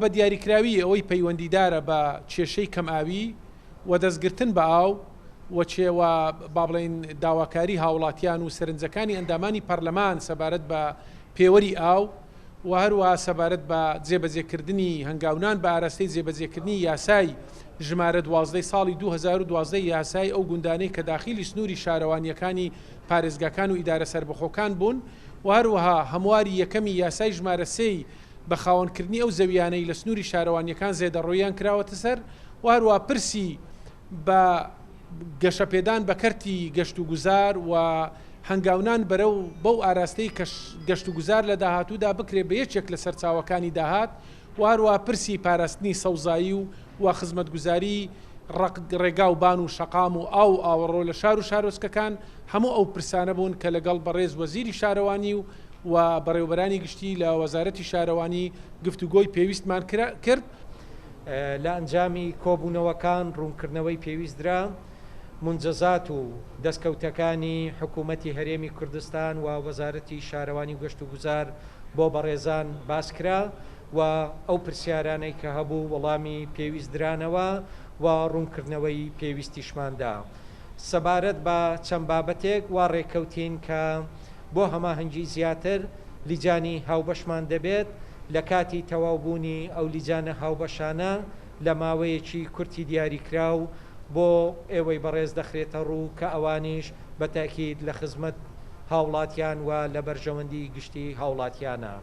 بە دیاریکراوی ئەوەی پەیوەندیدارە بە کێشەی کەمئاوی و دەستگرتن بە ئاو وەچێوە با بڵێن داواکاری هاوڵاتیان و سەرنجەکانی ئەندامانی پەرلەمان سەبارەت بە پێوەری ئاو و هەروە سەبارەت بە جێبەجێکردنی هەنگاونان بە ئاراستەی جێبەجێکردنی یاسای ژمارە 12 ساڵی 2012 یاسای ئەو گوندانەی کە داخلی سنووری شارەوانیەکانی پارێزگاکان و ئیدارە سەربەخۆکان بوون و هەروەها هەمواری یەکەمی یاسای ژمارە 3 بە خاوەنکردنی ئەو زەویانەی لە سنووری شارەوانیەکان زێدەڕۆیان کراوەتە سەر و هەروە پرسی بە گەشەپێدان بە کەرتی گەشت و گوزار و هەنگاونان بەو ئاراستەی کە گەشت و گوزار لە داهاتوودا بکرێ بە یەکێک لە سەرچاوەکانی داهات و هەروە پرسی پاراستنی سەوزایی و خزمەتگوزاری ڕێگا و بان و شەقام و ئاوەڕۆ لە شار و شارۆچکەکان هەموو ئەو پرسانە بوون کە لەگەڵ بەڕێز وەزیری شارەوانی و بەڕێوەبەرانی گشتی لە وەزارەتی شارەوانی گفتوگۆی پێویستمان کرد. لە ئەنجامی کۆبوونەوەکان ڕوونکردنەوەی پێویسترا منجەزات و دەستکەوتەکانی حکوومەتی هەرێمی کوردستان و وەزارەتی شارەوانی و گەشت و گوزار بۆ بەڕێزان باسکرا و ئەو پرسیارانەی کە هەبوو وەڵامی پێویستدرانەوە و ڕوونکردنەوەی پێویستیشماندا. سەبارەت بە چەند بابەتێک وا ڕێکەوتین کە بۆ هەماهەنگی زیاتر لیجانی هاوبەشمان دەبێت لە کاتی تەواوبوونی ئەو لیجانە هاوبەشانە لە ماوەیەکی کورتی دیاریکراو بۆ ئێوەی بەڕێز دەخرێتە ڕوو کە ئەوانیش بە تاکید لە خزمەت هاوڵاتیان و لە بەرژەوەندی گشتی هاوڵاتیانە.